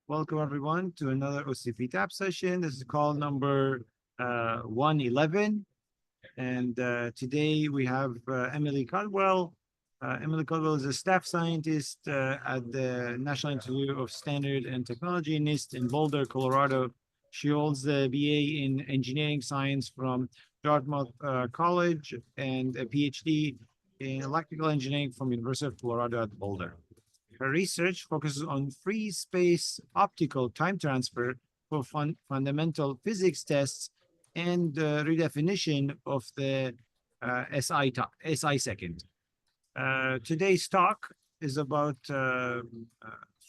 Welcome everyone to another OCP TAP session. This is call number 111. And today we have Emily Caldwell. Emily Caldwell is a staff scientist at the National Institute of Standard and Technology, NIST, in Boulder, Colorado. She holds the BA in Engineering Science from Dartmouth College and a PhD in Electrical Engineering from University of Colorado at Boulder. Her research focuses on free space optical time transfer for fundamental physics tests and redefinition of the SI second. Today's talk is about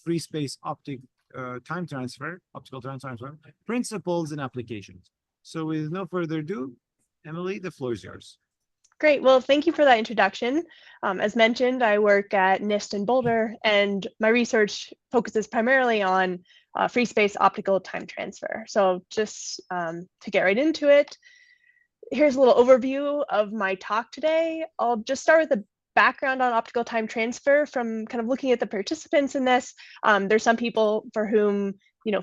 free space optical time transfer, principles and applications. So with no further ado, Emily, the floor is yours. Great. Well, thank you for that introduction. As mentioned, I work at NIST in Boulder, and my research focuses primarily on free space optical time transfer. So just to get right into it, here's a little overview of my talk today. I'll just start with a background on optical time transfer from kind of looking at the participants in this. There's some people for whom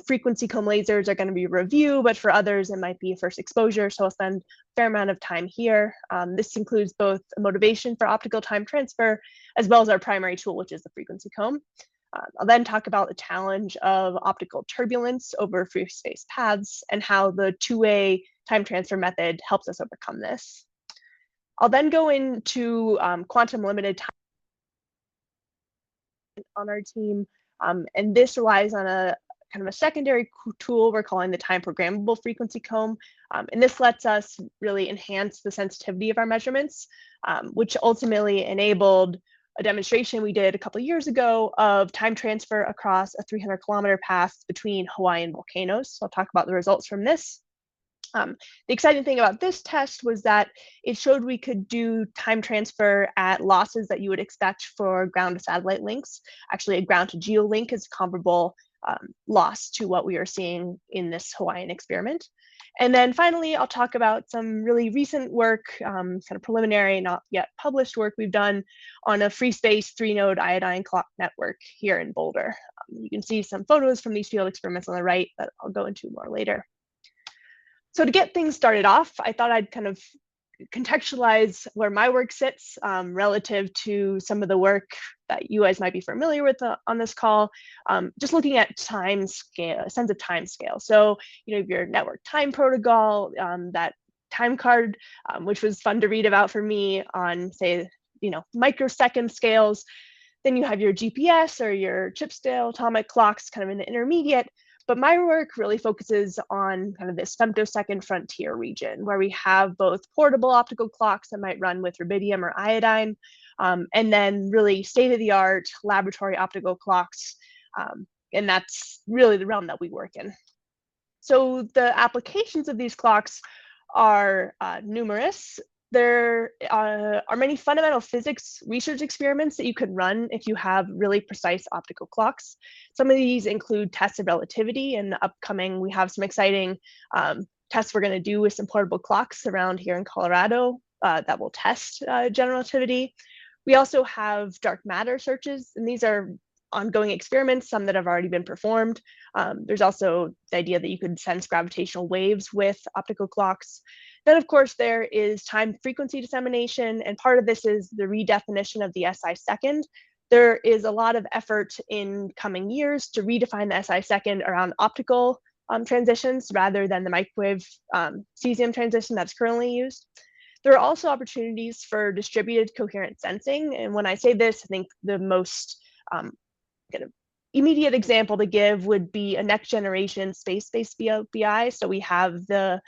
frequency comb lasers are going to be review, but for others, it might be a first exposure. So I'll spend a fair amount of time here. This includes both a motivation for optical time transfer, as well as our primary tool, which is the frequency comb. I'll then talk about the challenge of optical turbulence over free space paths and how the two-way time transfer method helps us overcome this. I'll then go into quantum limited time on our team, and this relies on a kind of a secondary tool we're calling the time programmable frequency comb. And this lets us really enhance the sensitivity of our measurements, which ultimately enabled a demonstration we did a couple of years ago of time transfer across a 300-kilometer path between Hawaiian volcanoes. So I'll talk about the results from this. The exciting thing about this test was that it showed we could do time transfer at losses that you would expect for ground to satellite links. Actually, a ground to geo link is comparable loss to what we are seeing in this Hawaiian experiment. And then finally, I'll talk about some really recent work, kind of preliminary, not yet published work we've done on a free space 3-node iodine clock network here in Boulder. You can see some photos from these field experiments on the right that I'll go into more later. So to get things started off, I thought I'd kind of contextualize where my work sits relative to some of the work that you guys might be familiar with on this call, just looking at time scale, a sense of time scale. So, your network time protocol, that time card, which was fun to read about for me on, say, microsecond scales. Then you have your GPS or your chip scale atomic clocks kind of in the intermediate. But my work really focuses on kind of this femtosecond frontier region where we have both portable optical clocks that might run with rubidium or iodine, and then really state-of-the-art laboratory optical clocks. And that's really the realm that we work in. So the applications of these clocks are numerous. There are many fundamental physics research experiments that you could run if you have really precise optical clocks. Some of these include tests of relativity, and upcoming we have some exciting tests we're going to do with some portable clocks around here in Colorado that will test general relativity. We also have dark matter searches, and these are ongoing experiments, some that have already been performed. There's also the idea that you could sense gravitational waves with optical clocks. Then, of course, there is time frequency dissemination, and part of this is the redefinition of the SI second. There is a lot of effort in coming years to redefine the SI second around optical transitions rather than the microwave cesium transition that's currently used. There are also opportunities for distributed coherent sensing, and when I say this, I think the most kind of immediate example to give would be a next generation space-based BI. So we have the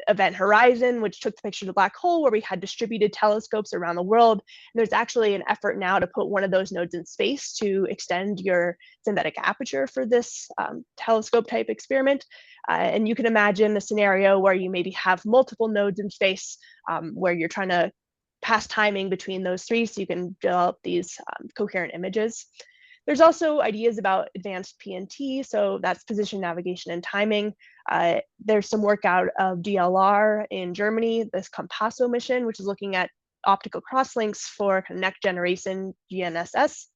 Event Horizon, which took the picture of the black hole, where we had distributed telescopes around the world. And there's actually an effort now to put one of those nodes in space to extend your synthetic aperture for this telescope type experiment. And you can imagine a scenario where you maybe have multiple nodes in space where you're trying to pass timing between those three so you can develop these coherent images. There's also ideas about advanced PNT, so that's position, navigation, and timing. There's some work out of DLR in Germany, this Compasso mission, which is looking at optical crosslinks for next generation GNSS.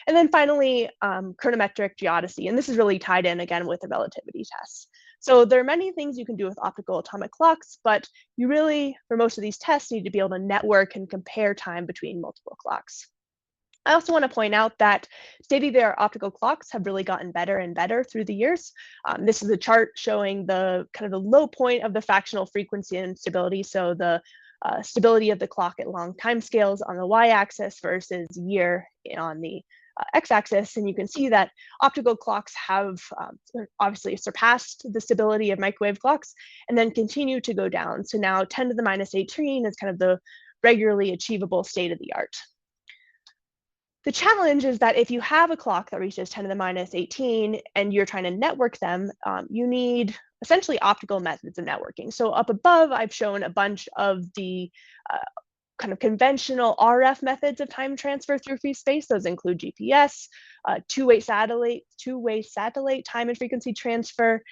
And then finally, chronometric geodesy, and this is really tied in again with the relativity tests. So there are many things you can do with optical atomic clocks, but you really, for most of these tests, need to be able to network and compare time between multiple clocks. I also want to point out that state-of-the-art optical clocks have really gotten better and better through the years. This is a chart showing the kind of the low point of the fractional frequency and stability. So the stability of the clock at long time scales on the y-axis versus year on the x-axis. And you can see that optical clocks have obviously surpassed the stability of microwave clocks and then continue to go down. So now 10 to the minus 18 is kind of the regularly achievable state of the art. The challenge is that if you have a clock that reaches 10 to the minus 18 and you're trying to network them, you need essentially optical methods of networking. So up above, I've shown a bunch of the kind of conventional RF methods of time transfer through free space. Those include GPS, two-way satellite time and frequency transfer,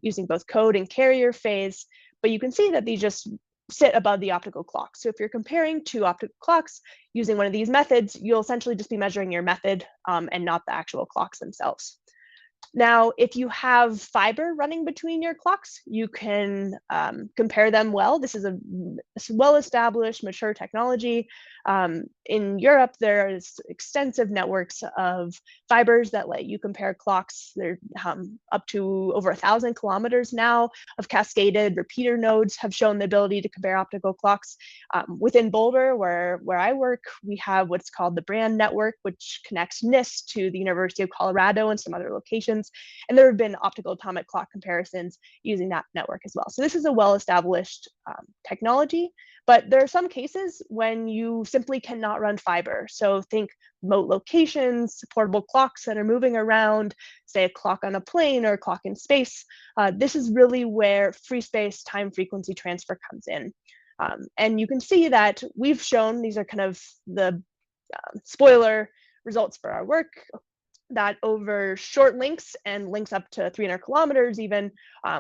using both code and carrier phase. But you can see that these just sit above the optical clock. So if you're comparing two optical clocks using one of these methods, you'll essentially just be measuring your method and not the actual clocks themselves. Now, if you have fiber running between your clocks, you can compare them well. This is a well-established, mature technology. In Europe, there's extensive networks of fibers that let you compare clocks. They're up to over 1,000 kilometers now of cascaded repeater nodes have shown the ability to compare optical clocks. Within Boulder, where I work, we have what's called the BRAND network, which connects NIST to the University of Colorado and some other locations. And there have been optical atomic clock comparisons using that network as well. So this is a well-established technology, but there are some cases when you simply cannot run fiber. So think remote locations, portable clocks that are moving around, say a clock on a plane or a clock in space. This is really where free space time frequency transfer comes in. And you can see that we've shown, these are kind of the spoiler results for our work, that over short links and links up to 300 kilometers even,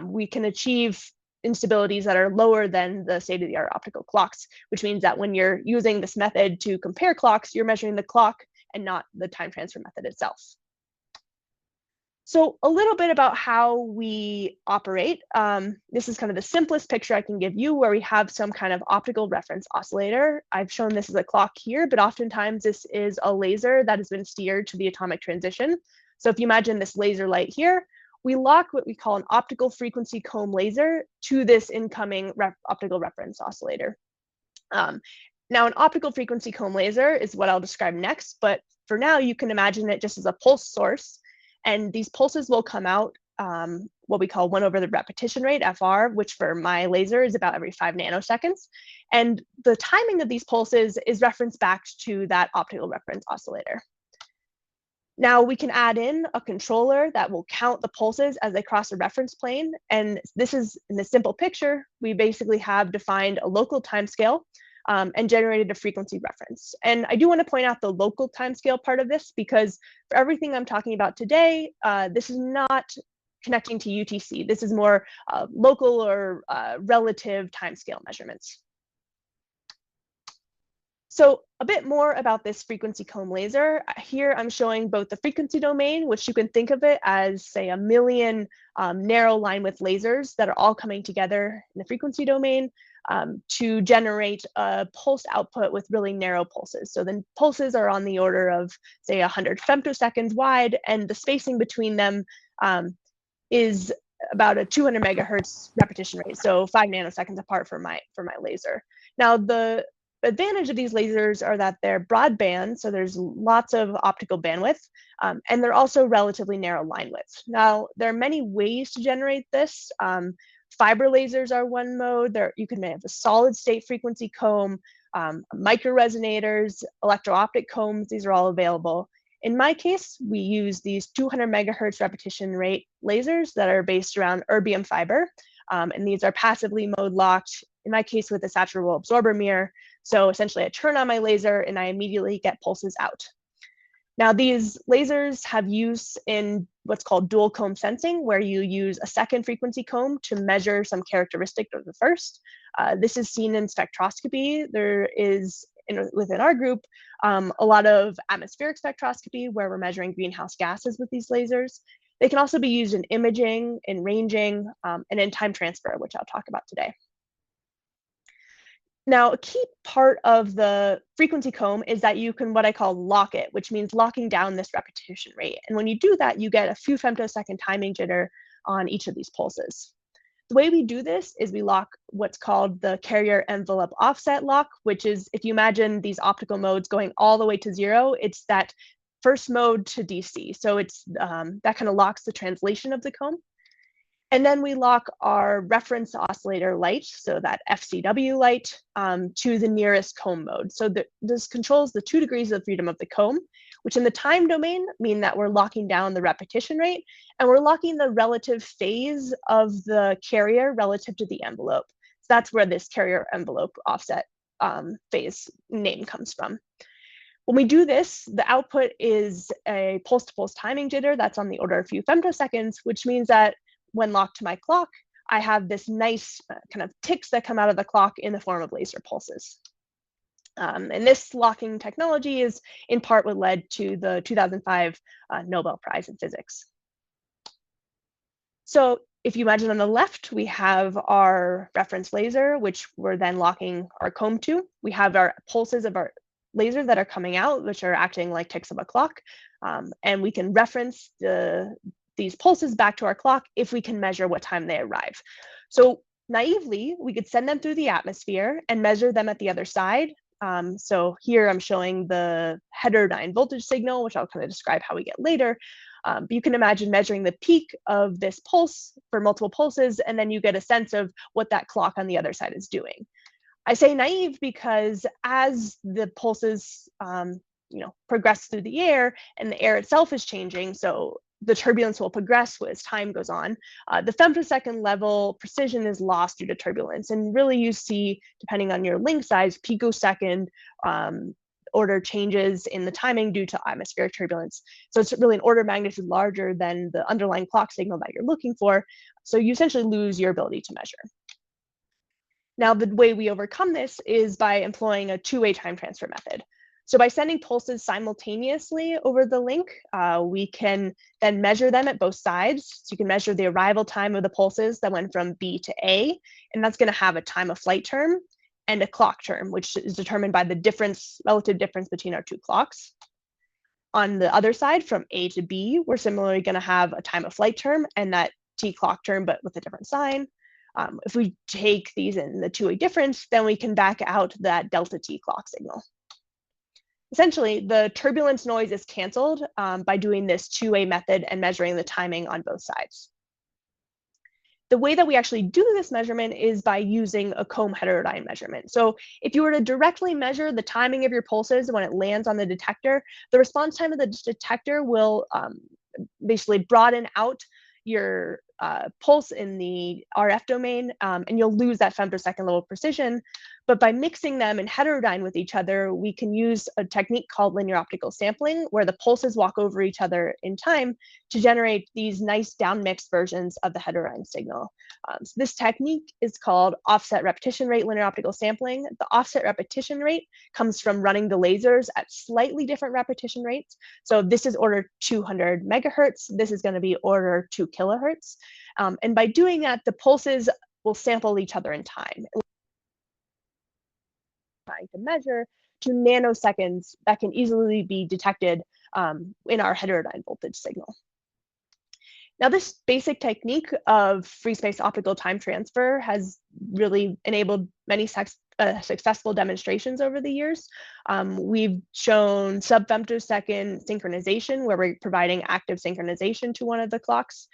we can achieve instabilities that are lower than the state-of-the-art optical clocks, which means that when you're using this method to compare clocks, you're measuring the clock and not the time transfer method itself. So a little bit about how we operate. This is kind of the simplest picture I can give you, where we have some kind of optical reference oscillator. I've shown this as a clock here, but oftentimes this is a laser that has been steered to the atomic transition. So if you imagine this laser light here, we lock what we call an optical frequency comb laser to this incoming optical reference oscillator. Now, an optical frequency comb laser is what I'll describe next, but for now, you can imagine it just as a pulse source. And these pulses will come out what we call 1 over the repetition rate, FR, which for my laser is about every 5 nanoseconds. And the timing of these pulses is referenced back to that optical reference oscillator. Now we can add in a controller that will count the pulses as they cross a reference plane. And this is, in this simple picture, we basically have defined a local timescale and generated a frequency reference. And I do want to point out the local timescale part of this, because for everything I'm talking about today, this is not connecting to UTC. This is more local or relative timescale measurements. So a bit more about this frequency comb laser. Here I'm showing both the frequency domain, which you can think of it as, say, 1 million narrow line width lasers that are all coming together in the frequency domain to generate a pulse output with really narrow pulses. So the pulses are on the order of, say, 100 femtoseconds wide, and the spacing between them is about a 200 megahertz repetition rate, so 5 nanoseconds apart for my laser. Now, the advantage of these lasers are that they're broadband, so there's lots of optical bandwidth, and they're also relatively narrow line width. Now, there are many ways to generate this. Fiber lasers are one mode. You can have a solid state frequency comb, microresonators, electro-optic combs. These are all available. In my case, we use these 200 megahertz repetition rate lasers that are based around erbium fiber, and these are passively mode locked, in my case with a saturable absorber mirror. So essentially I turn on my laser and I immediately get pulses out. Now, these lasers have use in what's called dual comb sensing, where you use a second frequency comb to measure some characteristic of the first. This is seen in spectroscopy. There is within our group, a lot of atmospheric spectroscopy, where we're measuring greenhouse gases with these lasers. They can also be used in imaging, in ranging, and in time transfer, which I'll talk about today. Now, a key part of the frequency comb is that you can what I call lock it, which means locking down this repetition rate. And when you do that, you get a few femtosecond timing jitter on each of these pulses. The way we do this is we lock what's called the carrier envelope offset lock, which is, if you imagine these optical modes going all the way to 0, it's that first mode to DC. So it's that kind of locks the translation of the comb. And then we lock our reference oscillator light, so that FCW light, to the nearest comb mode. So this controls the 2 degrees of freedom of the comb, which in the time domain mean that we're locking down the repetition rate, and we're locking the relative phase of the carrier relative to the envelope. So that's where this carrier envelope offset phase name comes from. When we do this, the output is a pulse-to-pulse timing jitter that's on the order of a few femtoseconds, which means that when locked to my clock, I have this nice kind of ticks that come out of the clock in the form of laser pulses. And this locking technology is in part what led to the 2005 Nobel Prize in Physics. So if you imagine on the left, we have our reference laser, which we're then locking our comb to. We have our pulses of our laser that are coming out, which are acting like ticks of a clock. And we can reference these pulses back to our clock if we can measure what time they arrive. So naively, we could send them through the atmosphere and measure them at the other side. So here I'm showing the heterodyne voltage signal, which I'll kind of describe how we get later. But you can imagine measuring the peak of this pulse for multiple pulses, and then you get a sense of what that clock on the other side is doing. I say naive because as the pulses progress through the air and the air itself is changing, so the turbulence will progress as time goes on. The femtosecond level precision is lost due to turbulence. And really you see, depending on your link size, picosecond order changes in the timing due to atmospheric turbulence. So it's really an order of magnitude larger than the underlying clock signal that you're looking for. So you essentially lose your ability to measure. Now, the way we overcome this is by employing a 2-way time transfer method. So by sending pulses simultaneously over the link, we can then measure them at both sides. So you can measure the arrival time of the pulses that went from B to A, and that's going to have a time of flight term and a clock term, which is determined by the relative difference between our 2 clocks. On the other side, from A to B, we're similarly going to have a time of flight term and that T clock term, but with a different sign. If we take these in the 2-way difference, then we can back out that delta T clock signal. Essentially, the turbulence noise is canceled by doing this 2-way method and measuring the timing on both sides. The way that we actually do this measurement is by using a comb heterodyne measurement. So if you were to directly measure the timing of your pulses when it lands on the detector, the response time of the detector will basically broaden out your pulse in the RF domain, and you'll lose that femtosecond level precision. But by mixing them in heterodyne with each other, we can use a technique called linear optical sampling, where the pulses walk over each other in time to generate these nice downmixed versions of the heterodyne signal. So this technique is called offset repetition rate linear optical sampling. The offset repetition rate comes from running the lasers at slightly different repetition rates. So this is order 200 megahertz. This is going to be order 2 kilohertz. And by doing that, the pulses will sample each other in time. Trying to measure to nanoseconds that can easily be detected in our heterodyne voltage signal. Now, this basic technique of free space optical time transfer has really enabled many successful demonstrations over the years. We've shown sub-femtosecond synchronization, where we're providing active synchronization to one of the clocks.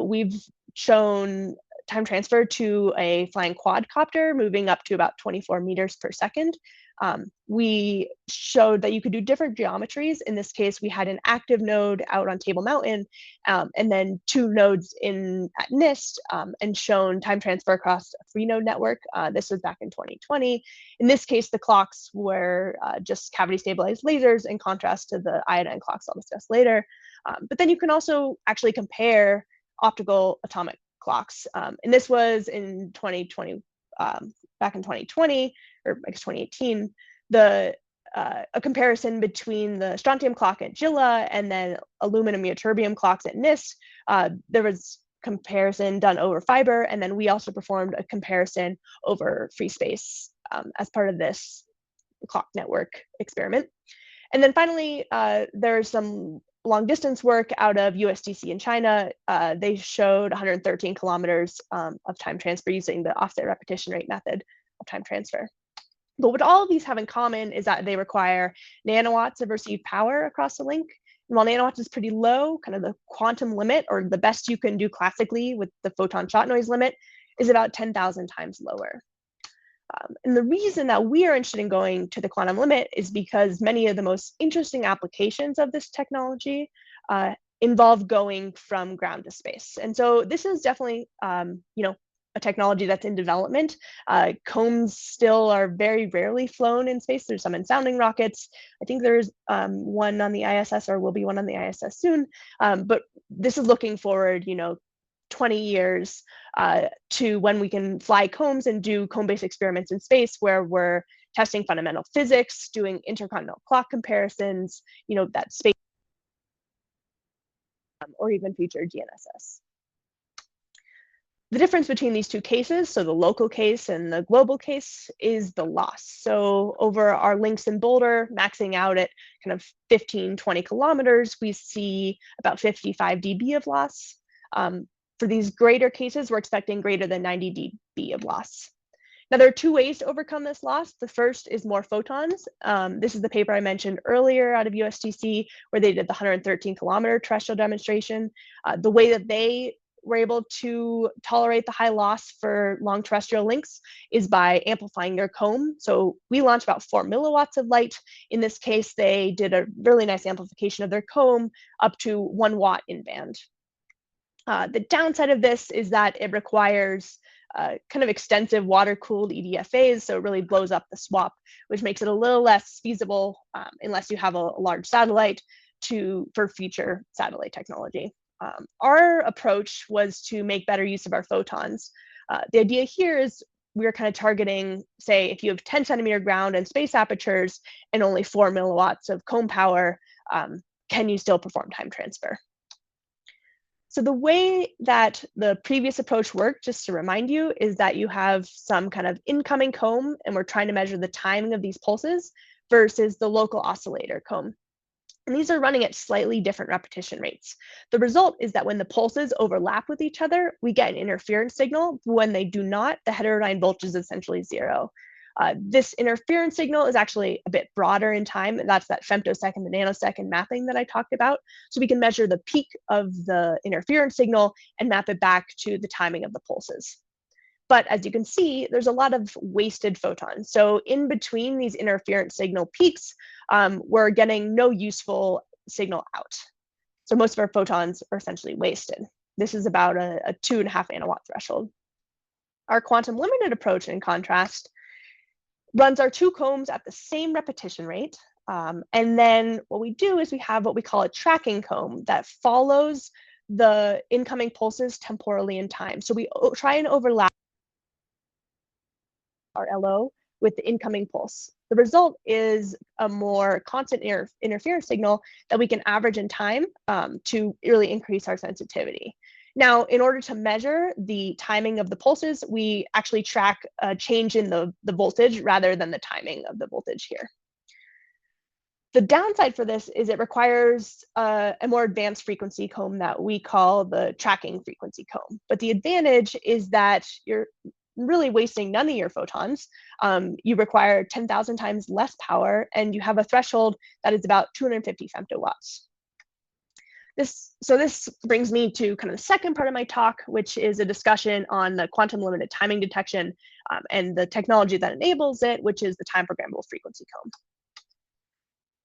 We've shown time transfer to a flying quadcopter, moving up to about 24 meters per second. We showed that you could do different geometries. In this case, we had an active node out on Table Mountain, and then 2 nodes at NIST, and shown time transfer across a 3-node network. This was back in 2020. In this case, the clocks were just cavity stabilized lasers, in contrast to the iodine clocks I'll discuss later. But then you can also actually compare optical atomic clocks. And this was in 2020, back in 2020, or I guess 2018. a comparison between the strontium clock at GILA and then aluminum ytterbium clocks at NIST. There was comparison done over fiber, and then we also performed a comparison over free space as part of this clock network experiment. And then finally, there's some long distance work out of USDC in China. They showed 113 kilometers of time transfer using the offset repetition rate method of time transfer. But what all of these have in common is that they require nanowatts of received power across the link. And while nanowatts is pretty low, kind of the quantum limit, or the best you can do classically with the photon shot noise limit, is about 10,000 times lower. And the reason that we are interested in going to the quantum limit is because many of the most interesting applications of this technology involve going from ground to space. And so this is definitely, a technology that's in development. Combs still are very rarely flown in space. There's some in sounding rockets. I think there's one on the ISS, or will be one on the ISS soon. But this is looking forward, 20 years to when we can fly combs and do comb-based experiments in space, where we're testing fundamental physics, doing intercontinental clock comparisons, that space, or even future GNSS. The difference between these two cases, so the local case and the global case, is the loss. So over our links in Boulder, maxing out at kind of 15, 20 kilometers, we see about 55 dB of loss. For these greater cases, we're expecting greater than 90 dB of loss. Now, there are two ways to overcome this loss. The first is more photons. This is the paper I mentioned earlier out of USDC, where they did the 113 kilometer terrestrial demonstration. The way that they were able to tolerate the high loss for long terrestrial links is by amplifying their comb. So we launched about 4 milliwatts of light. In this case, they did a really nice amplification of their comb up to 1 watt in band. The downside of this is that it requires kind of extensive water-cooled EDFAs, so it really blows up the swap, which makes it a little less feasible unless you have a large satellite for future satellite technology. Our approach was to make better use of our photons. The idea here is we're kind of targeting, say, if you have 10 centimeter ground and space apertures and only 4 milliwatts of comb power, can you still perform time transfer? So the way that the previous approach worked, just to remind you, is that you have some kind of incoming comb, and we're trying to measure the timing of these pulses versus the local oscillator comb. And these are running at slightly different repetition rates. The result is that when the pulses overlap with each other, we get an interference signal. When they do not, the heterodyne voltage is essentially 0. This interference signal is actually a bit broader in time. That's that femtosecond to nanosecond mapping that I talked about. So we can measure the peak of the interference signal and map it back to the timing of the pulses. But as you can see, there's a lot of wasted photons. So in between these interference signal peaks, we're getting no useful signal out. So most of our photons are essentially wasted. This is about a 2.5 nanowatt threshold. Our quantum limited approach, in contrast, runs our two combs at the same repetition rate. And then what we do is we have what we call a tracking comb that follows the incoming pulses temporally in time. So we try and overlap our LO with the incoming pulse. The result is a more constant interference signal that we can average in time to really increase our sensitivity. Now, in order to measure the timing of the pulses, we actually track a change in the voltage rather than the timing of the voltage here. The downside for this is it requires a more advanced frequency comb that we call the tracking frequency comb. But the advantage is that you're really wasting none of your photons. You require 10,000 times less power, and you have a threshold that is about 250 femtowatts. So this brings me to kind of the second part of my talk, which is a discussion on the quantum limited timing detection and the technology that enables it, which is the time programmable frequency comb.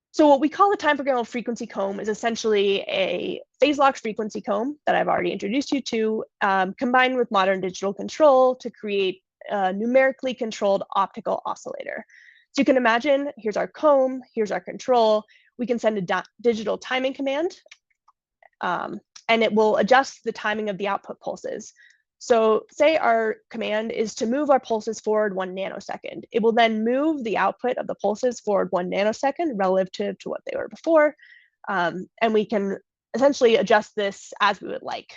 So what we call the time programmable frequency comb is essentially a phase locked frequency comb that I've already introduced you to, combined with modern digital control to create a numerically controlled optical oscillator. So you can imagine, here's our comb, here's our control. We can send a digital timing command, and it will adjust the timing of the output pulses. So say our command is to move our pulses forward 1 nanosecond. It will then move the output of the pulses forward 1 nanosecond relative to what they were before. And we can essentially adjust this as we would like.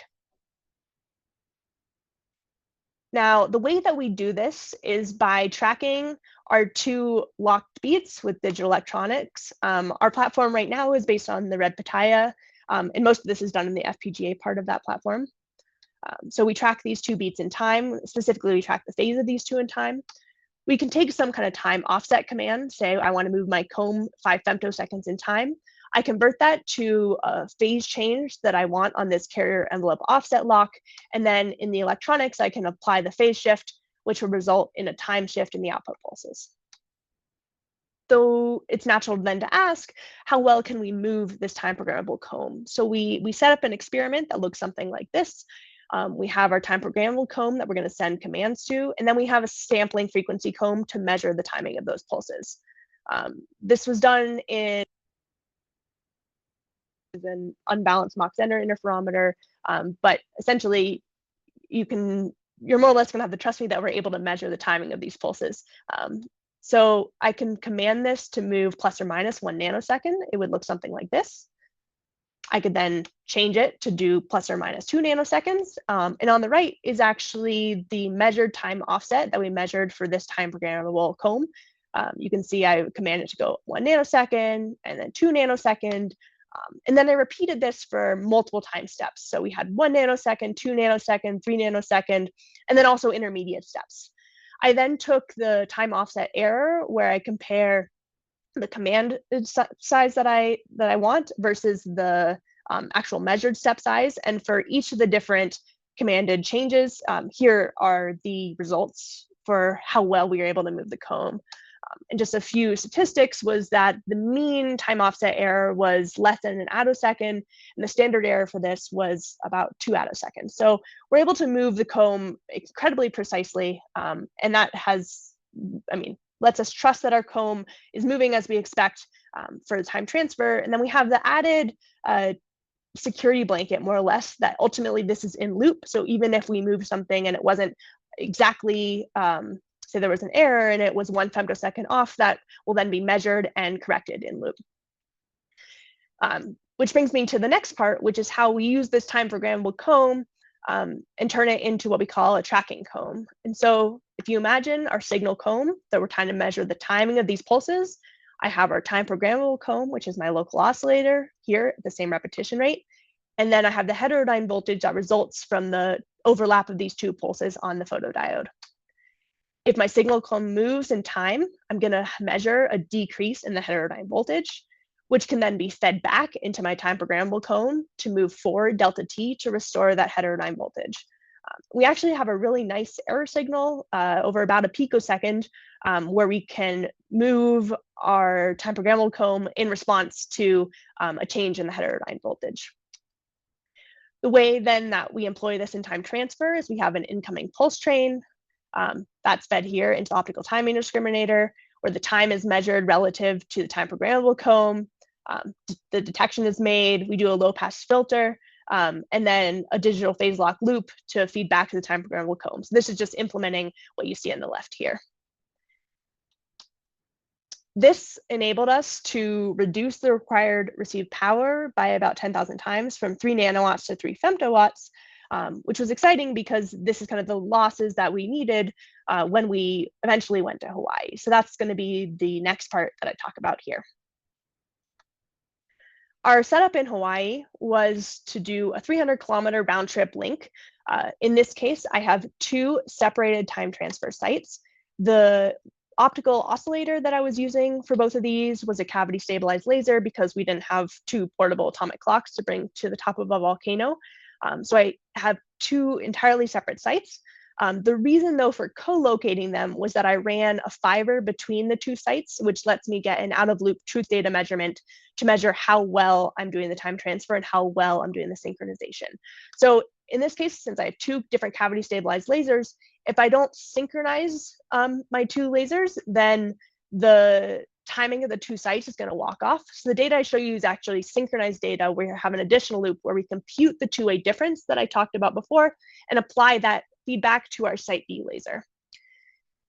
Now, the way that we do this is by tracking our 2 locked beats with digital electronics. Our platform right now is based on the red pitaya, and most of this is done in the FPGA part of that platform. So we track these 2 beats in time. Specifically, we track the phase of these 2 in time. We can take some kind of time offset command, say I want to move my comb 5 femtoseconds in time. I convert that to a phase change that I want on this carrier envelope offset lock. And then in the electronics, I can apply the phase shift, which will result in a time shift in the output pulses. So it's natural then to ask, how well can we move this time programmable comb? So we set up an experiment that looks something like this. We have our time programmable comb that we're going to send commands to, and then we have a sampling frequency comb to measure the timing of those pulses. This was done in an unbalanced Mach-Zehnder interferometer, but essentially you're more or less going to have to trust me that we're able to measure the timing of these pulses. So I can command this to move plus or minus 1 nanosecond. It would look something like this. I could then change it to do plus or minus 2 nanoseconds. And on the right is actually the measured time offset that we measured for this time programmable comb. You can see I command it to go 1 nanosecond and then 2 nanosecond. And then I repeated this for multiple time steps. So we had 1 nanosecond, 2 nanosecond, 3 nanosecond, and then also intermediate steps. I then took the time offset error where I compare the command size that I want versus the actual measured step size. And for each of the different commanded changes, here are the results for how well we were able to move the comb. And just a few statistics was that the mean time offset error was less than an attosecond, and the standard error for this was about 2 attoseconds. So we're able to move the comb incredibly precisely, and that lets us trust that our comb is moving as we expect for the time transfer. And then we have the added security blanket, more or less, that ultimately this is in loop. So even if we move something and it wasn't exactly say there was an error and it was 1 femtosecond off, that will then be measured and corrected in loop. Which brings me to the next part, which is how we use this time programmable comb and turn it into what we call a tracking comb. And so if you imagine our signal comb that we're trying to measure the timing of these pulses, I have our time programmable comb, which is my local oscillator here at the same repetition rate. And then I have the heterodyne voltage that results from the overlap of these 2 pulses on the photodiode. If my signal comb moves in time, I'm going to measure a decrease in the heterodyne voltage, which can then be fed back into my time programmable comb to move forward delta t to restore that heterodyne voltage. We actually have a really nice error signal over about a picosecond where we can move our time programmable comb in response to a change in the heterodyne voltage. The way then that we employ this in time transfer is we have an incoming pulse train that's fed here into the optical timing discriminator, where the time is measured relative to the time programmable comb. The detection is made, we do a low pass filter, and then a digital phase lock loop to feed back to the time programmable comb. So this is just implementing what you see on the left here. This enabled us to reduce the required received power by about 10,000 times from 3 nanowatts to 3 femtowatts, which was exciting because this is kind of the losses that we needed when we eventually went to Hawaii. So that's going to be the next part that I talk about here. Our setup in Hawaii was to do a 300-kilometer round trip link. In this case, I have 2 separated time transfer sites. The optical oscillator that I was using for both of these was a cavity stabilized laser because we didn't have 2 portable atomic clocks to bring to the top of a volcano. So I have 2 entirely separate sites. The reason, though, for co-locating them was that I ran a fiber between the 2 sites, which lets me get an out-of-loop truth data measurement to measure how well I'm doing the time transfer and how well I'm doing the synchronization. So in this case, since I have 2 different cavity stabilized lasers, if I don't synchronize my 2 lasers, then the timing of the 2 sites is going to walk off. So the data I show you is actually synchronized data where you have an additional loop where we compute the 2-way difference that I talked about before and apply that feedback to our Site B laser.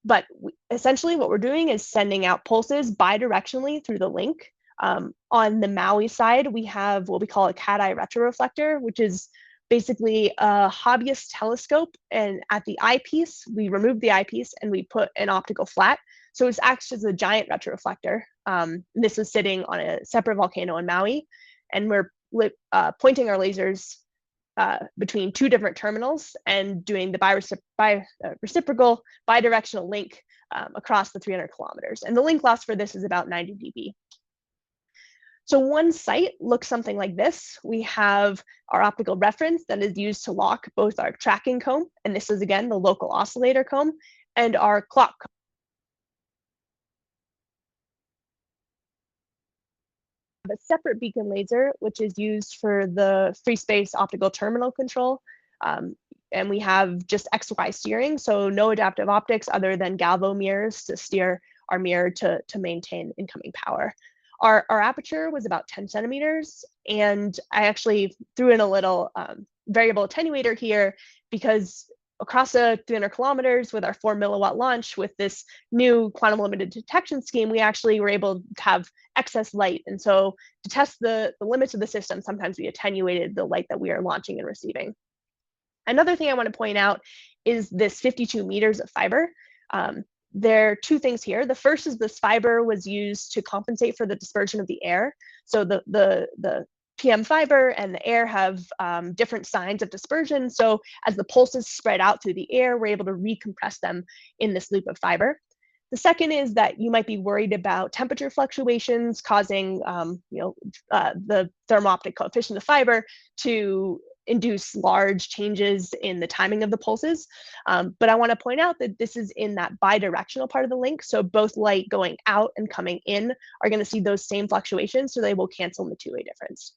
But essentially what we're doing is sending out pulses bidirectionally through the link. On the Maui side, we have what we call a cat-eye retroreflector, which is basically a hobbyist telescope. And at the eyepiece, we remove the eyepiece and we put an optical flat. So it acts as a giant retroreflector. This is sitting on a separate volcano in Maui. And we're pointing our lasers between two different terminals and doing the reciprocal bidirectional link across the 300 kilometers. And the link loss for this is about 90 dB. So one site looks something like this. We have our optical reference that is used to lock both our tracking comb, and this is again the local oscillator comb, and our clock comb. A separate beacon laser, which is used for the free space optical terminal control. And we have just XY steering, so no adaptive optics other than galvo mirrors to steer our mirror to maintain incoming power. Our aperture was about 10 centimeters, and I actually threw in a little variable attenuator here because across the 300 kilometers with our 4 milliwatt launch with this new quantum limited detection scheme, we actually were able to have excess light. And so to test the limits of the system, sometimes we attenuated the light that we are launching and receiving. Another thing I want to point out is this 52 meters of fiber. There are two things here. The first is this fiber was used to compensate for the dispersion of the air. So the PM fiber and the air have different signs of dispersion. So as the pulses spread out through the air, we're able to recompress them in this loop of fiber. The second is that you might be worried about temperature fluctuations causing the thermo-optic coefficient of fiber to induce large changes in the timing of the pulses. But I want to point out that this is in that bidirectional part of the link. So both light going out and coming in are going to see those same fluctuations, so they will cancel in the two-way difference.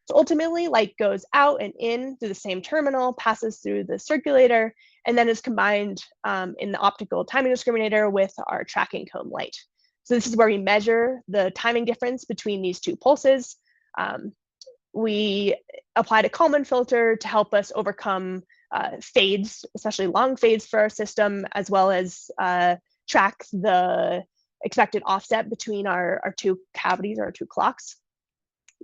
So ultimately, light goes out and in through the same terminal, passes through the circulator, and then is combined in the optical timing discriminator with our tracking cone light. So this is where we measure the timing difference between these two pulses. We applied a Kalman filter to help us overcome fades, especially long fades for our system, as well as track the expected offset between our two cavities, our two clocks.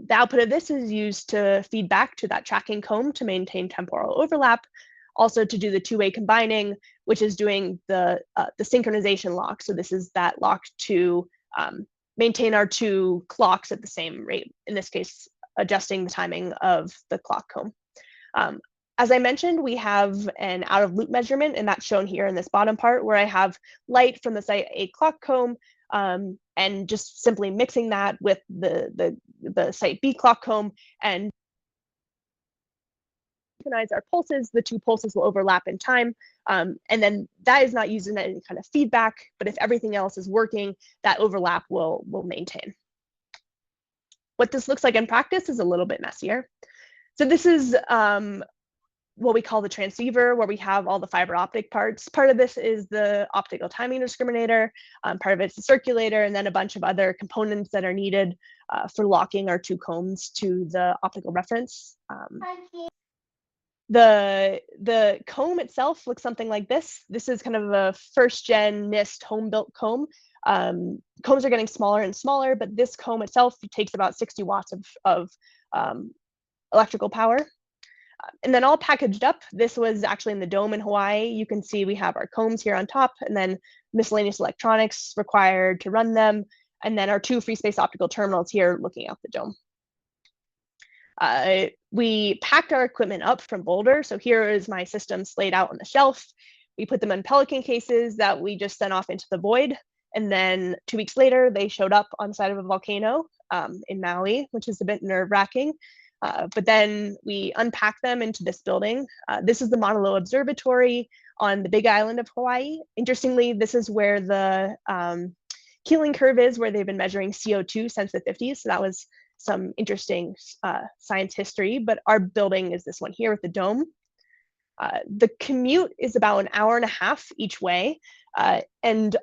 The output of this is used to feed back to that tracking comb to maintain temporal overlap, also to do the two-way combining, which is doing the synchronization lock. So this is that lock to maintain our two clocks at the same rate, in this case, adjusting the timing of the clock comb. As I mentioned, we have an out of loop measurement, and that's shown here in this bottom part where I have light from the Site A clock comb and just simply mixing that with the Site B clock comb and synchronize our pulses. The two pulses will overlap in time. And then that is not using any kind of feedback, but if everything else is working, that overlap will maintain. What this looks like in practice is a little bit messier. So this is what we call the transceiver, where we have all the fiber optic parts. Part of this is the optical timing discriminator, part of it's the circulator, and then a bunch of other components that are needed for locking our two combs to the optical reference. The comb itself looks something like this. This is kind of a first-gen NIST home-built comb. Combs are getting smaller and smaller, but this comb itself takes about 60 watts of electrical power. And then all packaged up, this was actually in the dome in Hawaii. You can see we have our combs here on top, and then miscellaneous electronics required to run them, and then our two free space optical terminals here looking out the dome. We packed our equipment up from Boulder. So here is my system laid out on the shelf. We put them in Pelican cases that we just sent off into the void. And then 2 weeks later, they showed up on the side of a volcano in Maui, which is a bit nerve-wracking. But then we unpacked them into this building. This is the Mauna Loa Observatory on the Big Island of Hawaii. Interestingly, this is where the Keeling curve is, where they've been measuring CO2 since the 50s. So that was some interesting science history. But our building is this one here with the dome. The commute is about an hour and a half each way. And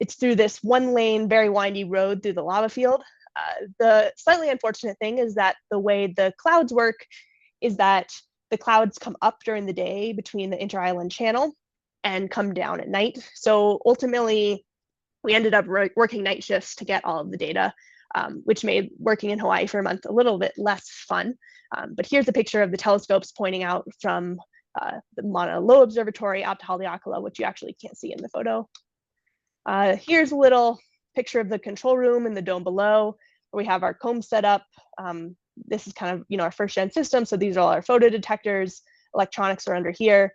it's through this one lane, very windy road through the lava field. The slightly unfortunate thing is that the way the clouds work is that the clouds come up during the day between the inter-island channel and come down at night. So ultimately, we ended up working night shifts to get all of the data, which made working in Hawaii for a month a little bit less fun. But here's a picture of the telescopes pointing out from the Mauna Loa Observatory out to Haleakala, which you actually can't see in the photo. Here's a little picture of the control room and the dome below, where we have our comb set up. This is kind of, you know, our first gen system. So these are all our photo detectors. Electronics are under here.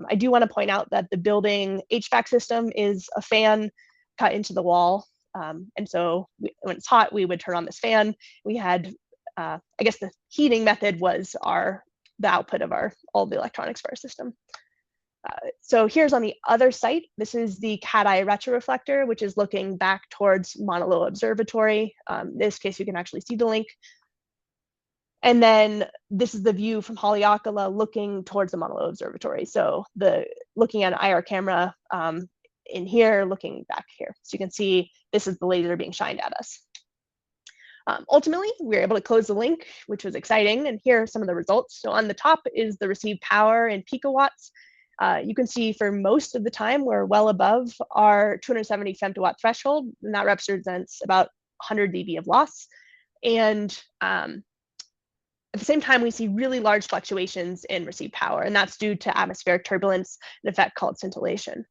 I do want to point out that the building HVAC system is a fan cut into the wall. And so when it's hot, we would turn on this fan. We had, I guess the heating method was the output of all the electronics for our system. So here's on the other site. This is the cat-eye retroreflector, which is looking back towards Mauna Loa Observatory. In this case, you can actually see the link. And then this is the view from Haleakala looking towards the Mauna Loa Observatory. So looking at an IR camera in here, looking back here. So you can see this is the laser being shined at us. Ultimately, we were able to close the link, which was exciting. And here are some of the results. So on the top is the received power in picowatts. You can see for most of the time, we're well above our 270 femtowatt threshold, and that represents about 100 dB of loss. And at the same time, we see really large fluctuations in received power, and that's due to atmospheric turbulence, an effect called scintillation.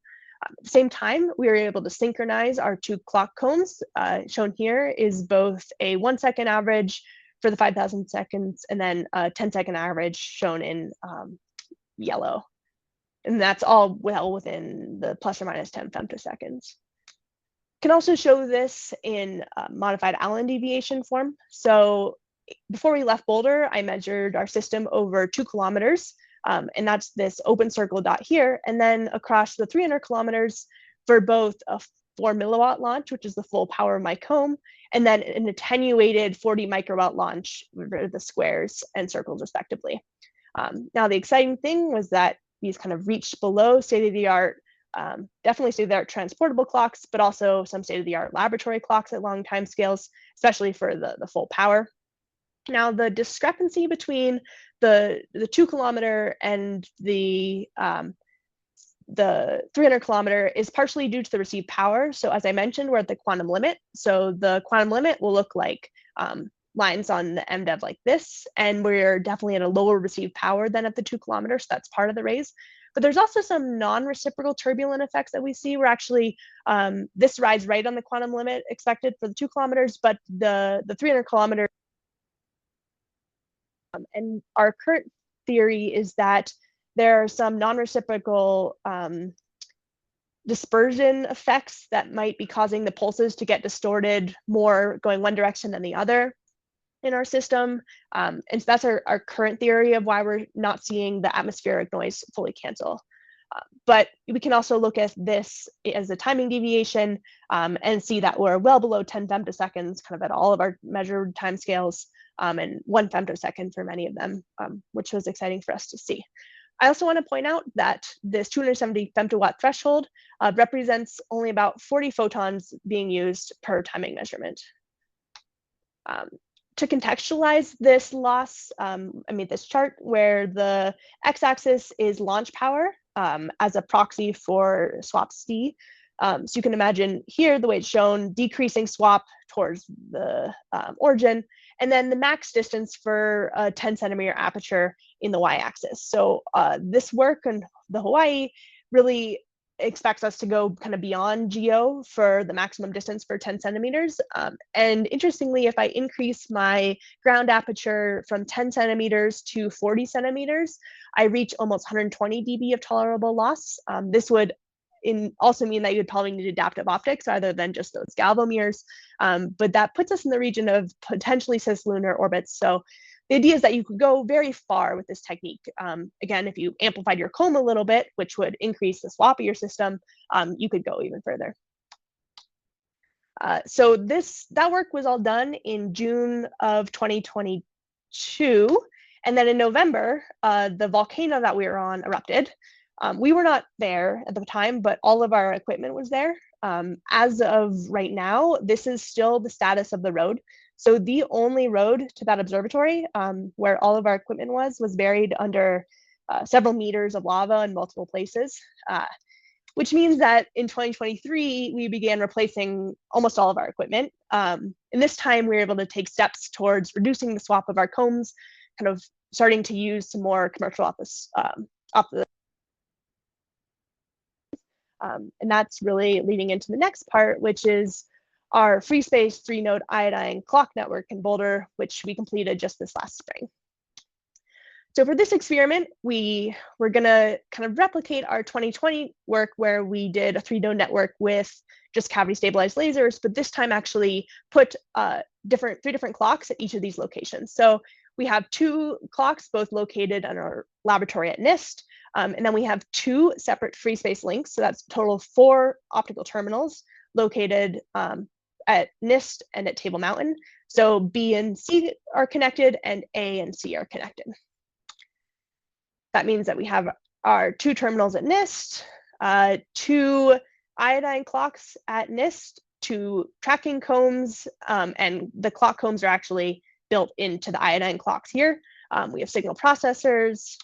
At the same time, we were able to synchronize our two clock combs. Shown here is both a 1 second average for the 5,000 seconds and then a 10-second average shown in yellow. And that's all well within the plus or minus 10 femtoseconds. Can also show this in modified Allen deviation form. So before we left Boulder, I measured our system over 2 kilometers. And that's this open circle dot here. And then across the 300 kilometers for both a 4 milliwatt launch, which is the full power of my comb, and then an attenuated 40 microwatt launch for the squares and circles respectively. Now, the exciting thing was that these kind of reached below state-of-the-art, definitely state-of-the-art transportable clocks, but also some state-of-the-art laboratory clocks at long time scales, especially for the full power. Now, the discrepancy between the 2 kilometer and the 300 kilometer is partially due to the received power. So as I mentioned, we're at the quantum limit. So the quantum limit will look like lines on the MDEV like this, and we're definitely at a lower received power than at the 2 kilometers. So that's part of the raise. But there's also some non-reciprocal turbulent effects that we see. We're actually, this rides right on the quantum limit expected for the 2 kilometers, but the 300 kilometer. And our current theory is that there are some non-reciprocal dispersion effects that might be causing the pulses to get distorted more going one direction than the other in our system. And so that's our current theory of why we're not seeing the atmospheric noise fully cancel. But we can also look at this as a timing deviation and see that we're well below 10 femtoseconds kind of at all of our measured timescales. And 1 femtosecond for many of them, which was exciting for us to see. I also want to point out that this 270 femtowatt threshold represents only about 40 photons being used per timing measurement. To contextualize this loss, I made this chart where the x-axis is launch power as a proxy for swap C. So you can imagine here the way it's shown, decreasing swap towards the origin, and then the max distance for a 10 centimeter aperture in the y-axis. So this work in the Hawaii really expects us to go kind of beyond geo for the maximum distance for 10 centimeters. And interestingly, if I increase my ground aperture from 10 centimeters to 40 centimeters, I reach almost 120 dB of tolerable loss. This would also mean that you would probably need adaptive optics rather than just those galvo mirrors. But that puts us in the region of potentially cislunar orbits. So the idea is that you could go very far with this technique. Again, if you amplified your comb a little bit, which would increase the swap of your system, you could go even further. So that work was all done in June of 2022. And then in November, the volcano that we were on erupted. We were not there at the time, but all of our equipment was there. As of right now, this is still the status of the road. So the only road to that observatory, where all of our equipment was buried under several meters of lava in multiple places, which means that in 2023, we began replacing almost all of our equipment. And this time we were able to take steps towards reducing the swap of our combs, kind of starting to use some more commercial office. And that's really leading into the next part, which is our free space 3-node iodine clock network in Boulder, which we completed just this last spring. So for this experiment, we were going to kind of replicate our 2020 work where we did a 3-node network with just cavity stabilized lasers, but this time actually put three different clocks at each of these locations. So we have 2 clocks, both located in our laboratory at NIST. And then we have 2 separate free space links. So that's a total of 4 optical terminals located at NIST and at Table Mountain. So B and C are connected and A and C are connected. That means that we have our 2 terminals at NIST, 2 iodine clocks at NIST, 2 tracking combs, and the clock combs are actually built into the iodine clocks here. We have signal processors.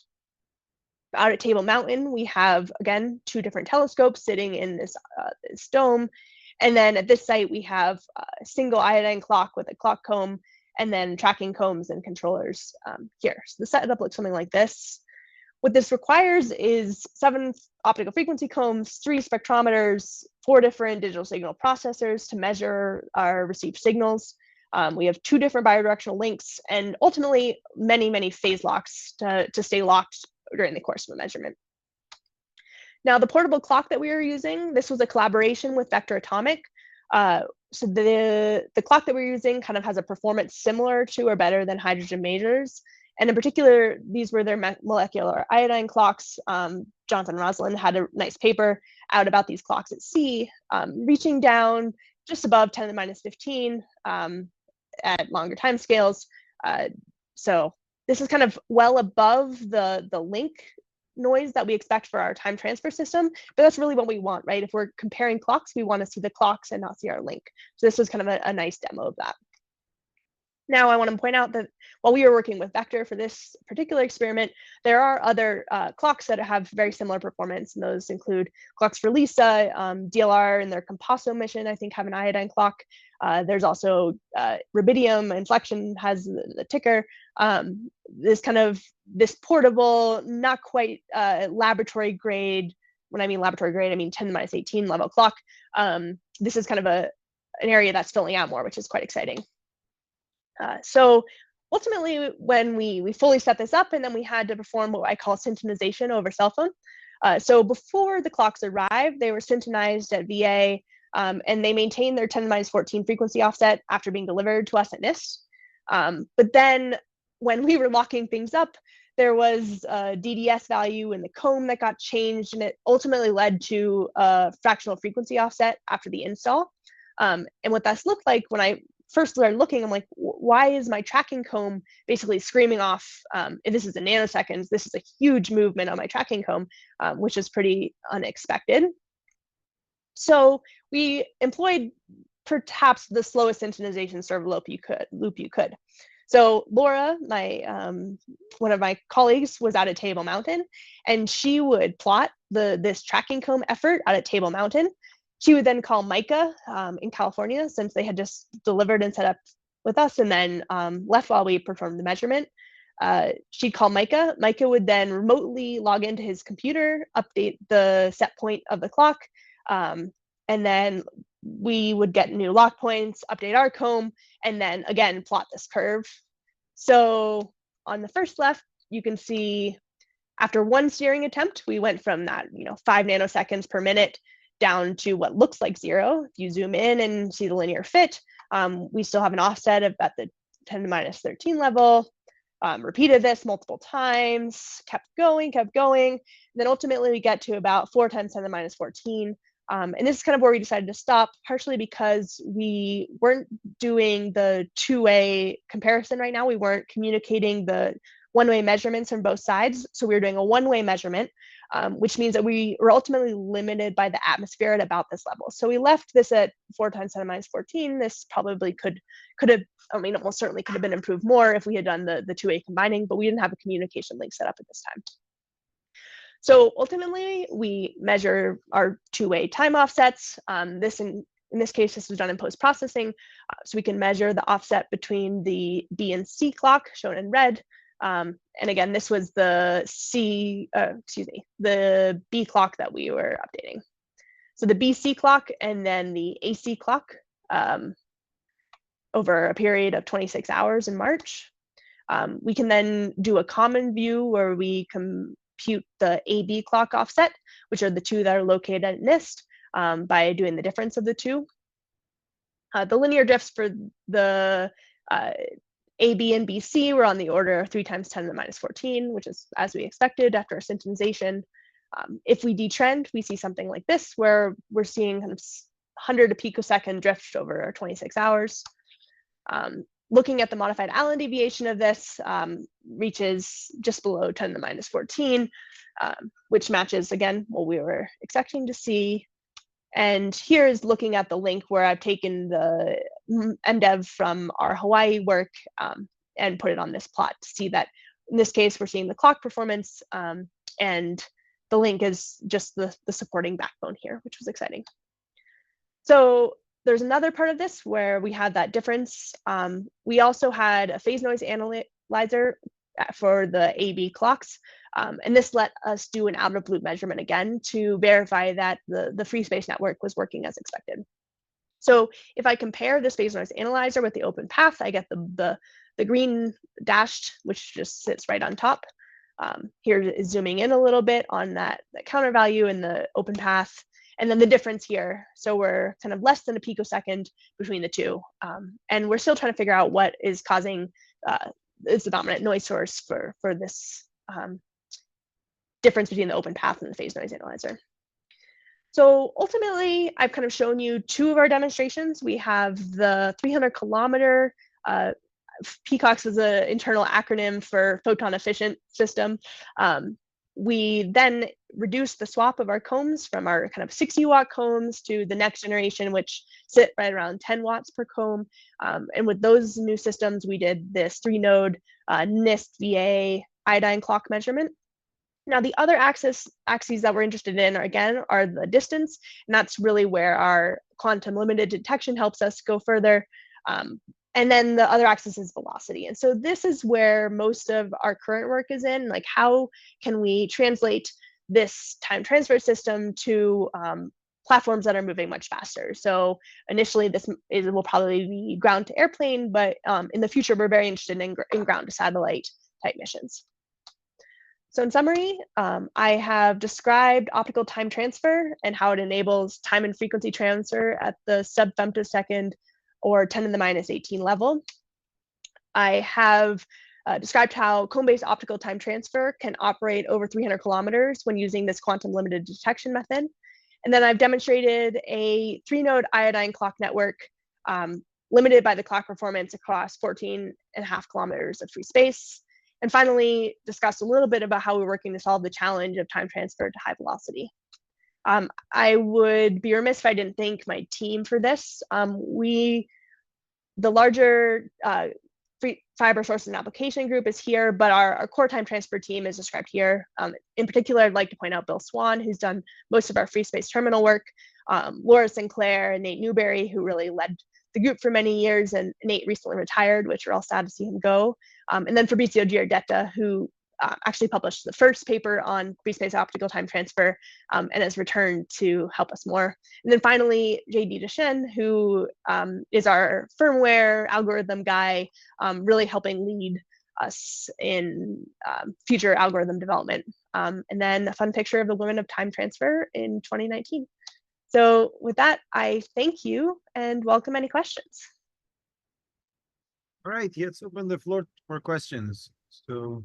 Out at Table Mountain, we have, again, 2 different telescopes sitting in this dome. And then at this site, we have a single iodine clock with a clock comb, and then tracking combs and controllers here. So the setup looks something like this. What this requires is 7 optical frequency combs, 3 spectrometers, 4 different digital signal processors to measure our received signals. We have 2 different bidirectional links, and ultimately many, many phase locks to stay locked during the course of a measurement. Now, the portable clock that we were using, this was a collaboration with Vector Atomic. So the clock that we're using kind of has a performance similar to or better than hydrogen majors. And in particular, these were their molecular iodine clocks. Jonathan Roslin had a nice paper out about these clocks at sea, reaching down just above 10 to the minus 15 at longer time scales. So this is kind of well above the link noise that we expect for our time transfer system, but that's really what we want, right? If we're comparing clocks, we want to see the clocks and not see our link. So this was kind of a nice demo of that. Now, I want to point out that while we were working with Vector for this particular experiment, there are other clocks that have very similar performance, and those include clocks for LISA, DLR and their Compasso mission, I think, have an iodine clock. There's also rubidium, Inflection has the ticker. This portable, not quite laboratory grade, when I mean laboratory grade, I mean 10 to the minus 18 level clock. This is kind of an area that's filling out more, which is quite exciting. So ultimately, when we fully set this up, and then we had to perform what I call synchronization over cell phone. So before the clocks arrived, they were synchronized at VA, and they maintained their 10 to the minus 14 frequency offset after being delivered to us at NIST. But then when we were locking things up, there was a DDS value in the comb that got changed, and it ultimately led to a fractional frequency offset after the install. And what that's looked like when I first started looking, I'm like, why is my tracking comb basically screaming off? If this is in nanoseconds, this is a huge movement on my tracking comb, which is pretty unexpected. So we employed perhaps the slowest synchronization server loop you could. So Laura, one of my colleagues, was out at Table Mountain, and she would plot this tracking comb effort out at Table Mountain. She would then call Micah in California, since they had just delivered and set up with us and then left while we performed the measurement. She'd call Micah. Micah would then remotely log into his computer, update the set point of the clock, and then we would get new lock points, update our comb, and then again plot this curve. So on the first left, you can see after 1 steering attempt, we went from that 5 nanoseconds per minute down to what looks like 0. If you zoom in and see the linear fit, we still have an offset of at the 10 to the minus 13 level. Repeated this multiple times, kept going. And then ultimately we get to about 4 times 10 to the minus 14. And this is kind of where we decided to stop, partially because we weren't doing the 2-way comparison right now. We weren't communicating the one-way measurements from both sides. So we were doing a one-way measurement, which means that we were ultimately limited by the atmosphere at about this level. So we left this at 4 times 10 to the minus 14. This probably could have, I mean, almost certainly could have been improved more if we had done the two-way combining, but we didn't have a communication link set up at this time. So ultimately, we measure our two-way time offsets. In this case, this was done in post-processing. So we can measure the offset between the B and C clock, shown in red. And again, this was the the B clock that we were updating. So the BC clock and then the AC clock over a period of 26 hours in March. We can then do a common view where we compute the AB clock offset, which are the two that are located at NIST, by doing the difference of the two. The linear drifts for the AB and BC were on the order of 3 times 10 to the minus 14, which is as we expected after our syntonization. If we detrend, we see something like this, where we're seeing kind of 100 picosecond drift over 26 hours. Looking at the modified Allen deviation of this, reaches just below 10 to the minus 14, which matches, again, what we were expecting to see. And here is looking at the link where I've taken the MDev from our Hawaii work and put it on this plot to see that in this case, we're seeing the clock performance, and the link is just the supporting backbone here, which was exciting. So there's another part of this where we had that difference. We also had a phase noise analyzer for the AB clocks. And this let us do an out of loop measurement again to verify that the free space network was working as expected. So if I compare this phase noise analyzer with the open path, I get the green dashed, which just sits right on top. Here is zooming in a little bit on that counter value in the open path, and then the difference here. So we're kind of less than a picosecond between the two. And we're still trying to figure out what is causing is the dominant noise source for this difference between the open path and the phase noise analyzer. So ultimately, I've kind of shown you two of our demonstrations. We have the 300 kilometer, PCOX is an internal acronym for photon efficient system. We then reduced the swap of our combs from our kind of 60 watt combs to the next generation, which sit right around 10 watts per comb. And with those new systems, we did this 3-node NIST VA iodine clock measurement. Now, the other axes that we're interested in are the distance, and that's really where our quantum limited detection helps us go further. And then the other axis is velocity. And so this is where most of our current work is in, like how can we translate this time transfer system to platforms that are moving much faster. So initially this will probably be ground to airplane, but in the future, we're very interested in ground to satellite type missions. So in summary, I have described optical time transfer and how it enables time and frequency transfer at the sub-femtosecond or 10 to the minus 18 level. I have described how cone-based optical time transfer can operate over 300 kilometers when using this quantum limited detection method. And then I've demonstrated a 3-node iodine clock network limited by the clock performance across 14.5 kilometers of free space. And finally, discussed a little bit about how we're working to solve the challenge of time transfer to high velocity. I would be remiss if I didn't thank my team for this. The larger free fiber source and application group is here, but our core time transfer team is described here. In particular, I'd like to point out Bill Swan, who's done most of our free space terminal work, Laura Sinclair and Nate Newberry, who really led the group for many years, and Nate recently retired, which we're all sad to see him go. And then Fabrizio Giardetta, who actually published the first paper on free space optical time transfer and has returned to help us more. And then finally, JD Deschen, who is our firmware algorithm guy, really helping lead us in future algorithm development. And then a fun picture of the women of time transfer in 2019. So with that, I thank you and welcome any questions. All right, let's open the floor for questions. So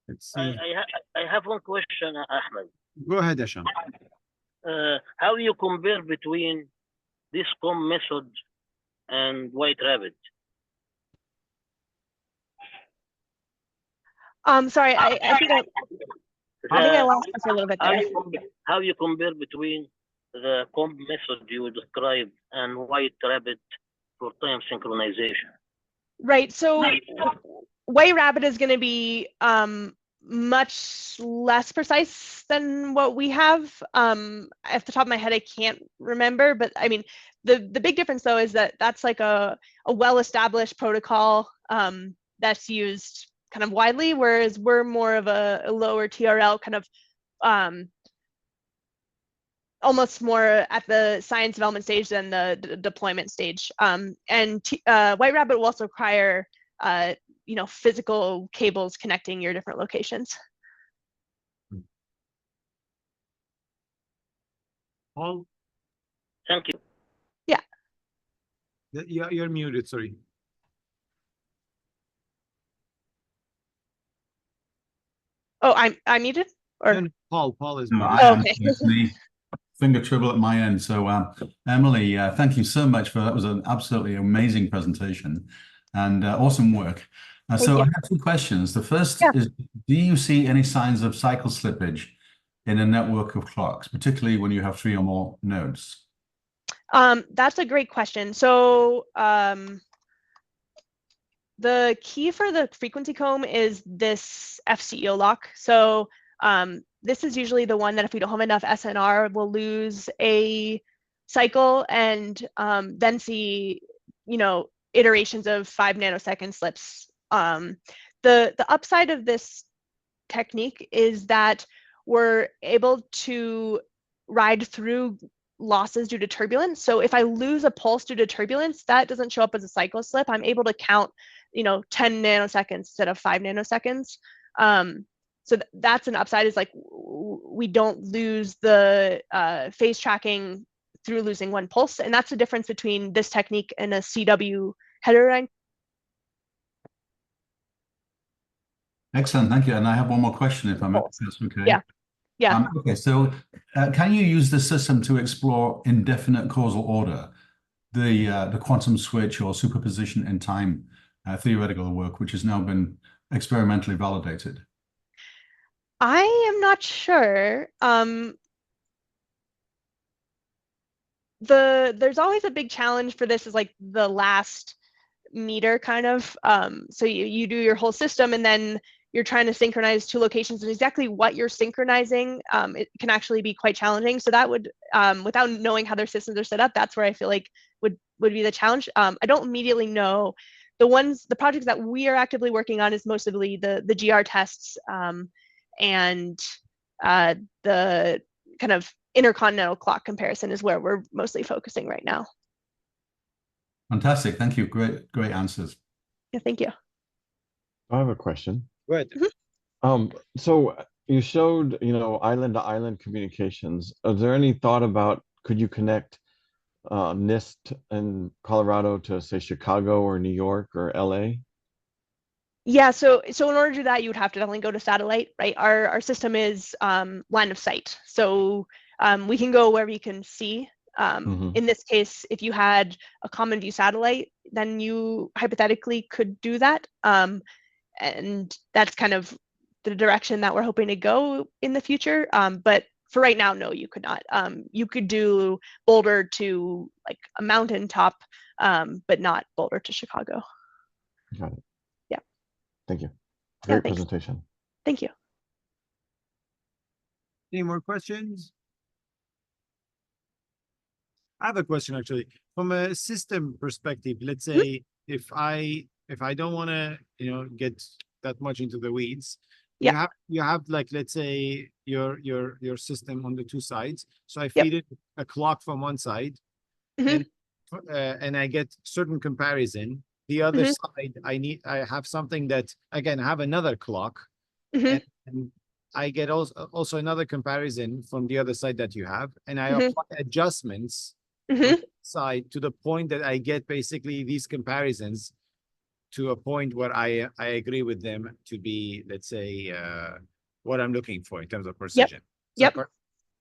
let's see. I have one question, Ahmed. Go ahead, Asham. How you compare between this comb method and White Rabbit? Sorry, I think I lost you for a little bit there. How you compare between the comb method you described and white rabbit for time synchronization? Right. So white rabbit is going to be much less precise than what we have. Off the top of my head, I can't remember, but I mean, the big difference though is that that's like a well-established protocol that's used kind of widely, whereas we're more of a lower TRL kind of almost more at the science development stage than the deployment stage. And White Rabbit will also require physical cables connecting your different locations. Paul? Thank you. Yeah. You're muted, sorry. Oh, I'm muted? Or No, Paul is No, muted. I am. Okay. It's the finger trouble at my end. So, Emily, thank you so much for that. Was an absolutely amazing presentation and awesome work. So I have two questions. The first is, do you see any signs of cycle slippage in a network of clocks, particularly when you have 3 or more nodes? That's a great question. So the key for the frequency comb is this FCEO lock. So this is usually the one that if we don't have enough SNR, we'll lose a cycle and then see, iterations of 5 nanosecond slips. The upside of this technique is that we're able to ride through losses due to turbulence. So if I lose a pulse due to turbulence, that doesn't show up as a cycle slip. I'm able to count 10 nanoseconds instead of 5 nanoseconds. So that's an upside, is like we don't lose the phase tracking through losing one pulse. And that's the difference between this technique and a CW heterodyne. Excellent, thank you. And I have one more question, if that's okay. Yeah. Okay, so can you use the system to explore indefinite causal order, the quantum switch or superposition in time theoretical work, which has now been experimentally validated? I am not sure. There's always a big challenge for this, is like the last meter kind of. So you do your whole system and then you're trying to synchronize 2 locations, and exactly what you're synchronizing, it can actually be quite challenging. So that would, without knowing how their systems are set up, that's where I feel like would be the challenge. I don't immediately know. The projects that we are actively working on is mostly the GR tests and the kind of intercontinental clock comparison is where we're mostly focusing right now. Fantastic, thank you. Great answers. Yeah, thank you. I have a question. Good. So you showed, island to island communications. Is there any thought about, could you connect NIST in Colorado to, say, Chicago or New York or LA? Yeah, so in order to do that, you would have to definitely go to satellite, right? Our system is line of sight, so we can go wherever you can see. In this case, if you had a common view satellite, then you hypothetically could do that, and that's kind of the direction that we're hoping to go in the future. But for right now, no, you could not. You could do Boulder to like a mountaintop, but not Boulder to Chicago. Got it. Yeah. Thank you. Yeah, Great thanks. presentation. Thank you. Any more questions? I have a question, actually. From a system perspective, let's say if I don't want to, get that much into the weeds, you have like, let's say your system on the 2 sides. So I feed it a clock from one side, and I get certain comparison. The other side, I have something that, again, I have another clock, and I get also another comparison from the other side that you have, and I apply adjustments side to the point that I get basically these comparisons to a point where I agree with them to be, let's say, what I'm looking for in terms of precision. Yep.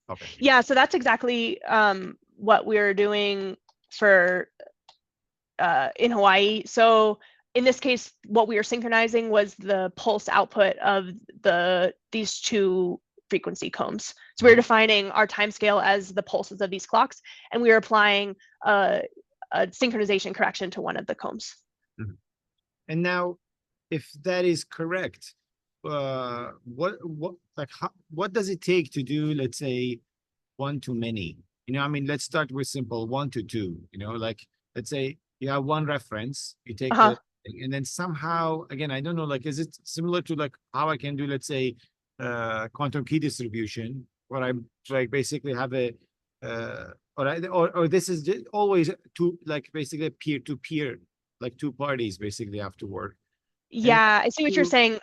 Okay. Yeah, so that's exactly what we're doing for in Hawaii. So in this case, what we were synchronizing was the pulse output of these two frequency combs. So we were defining our timescale as the pulses of these clocks, and we were applying a synchronization correction to one of the combs. And now, if that is correct, what does it take to do, let's say, 1 to many? You know, I mean, let's start with simple 1 to 2. You know, like let's say you have one reference, you take the, and then somehow, again, I don't know, like, is it similar to like how I can do, let's say, quantum key distribution, where I like basically have a or this is just always two, like basically peer to peer, like two parties basically have to work. Yeah, I see what you're saying.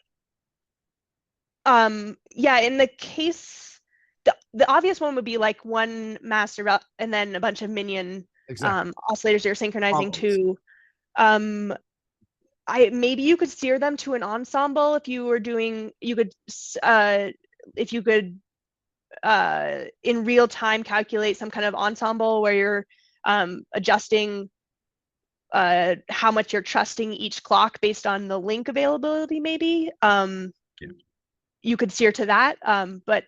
Yeah, in the case, the obvious one would be like one master and then a bunch of minion oscillators you're synchronizing to. Maybe you could steer them to an ensemble if you were doing, if you could in real time calculate some kind of ensemble where you're adjusting how much you're trusting each clock based on the link availability, maybe. You could steer to that, but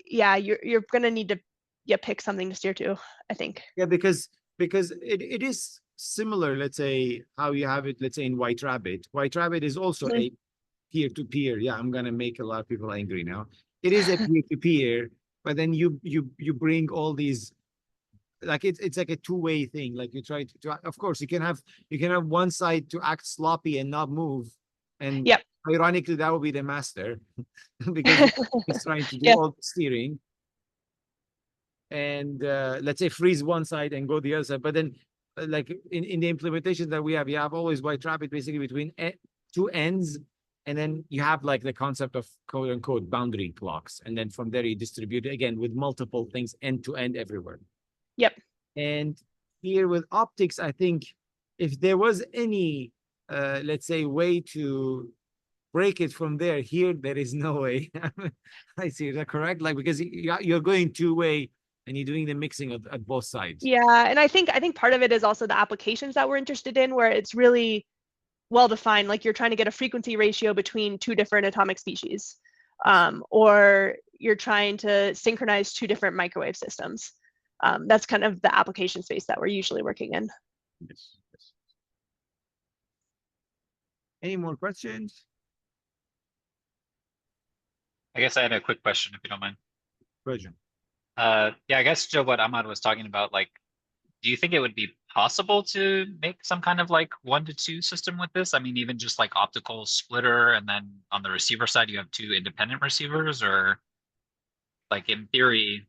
yeah, you're gonna need to pick something to steer to, I think. Yeah, because it is similar, let's say, how you have it, let's say, in White Rabbit. White Rabbit is also a peer-to-peer. Yeah, I'm gonna make a lot of people angry now. It is a peer-to-peer, but then you bring all these, like it's like a two-way thing. Like you try to of course you can have one side to act sloppy and not move, and ironically that will be the master because he's trying to do all the steering, and let's say freeze one side and go the other side. But then like in the implementation that we have, you have always White Rabbit basically between two ends, and then you have like the concept of quote unquote boundary clocks, and then from there you distribute again with multiple things end to end everywhere. And here with optics, I think if there was any let's say way to break it from there, here there is no way. I see, is that correct? Like because you're going two-way and you're doing the mixing at both sides. Yeah, and I think part of it is also the applications that we're interested in, where it's really well defined, like you're trying to get a frequency ratio between two different atomic species, or you're trying to synchronize two different microwave systems. That's kind of the application space that we're usually working in. Yes. Any more questions? I guess I had a quick question, if you don't mind. Question. Yeah, I guess, Joe, what Ahmad was talking about, like, do you think it would be possible to make some kind of like 1 to 2 system with this? I mean, even just like optical splitter, and then on the receiver side, you have 2 independent receivers, or like in theory,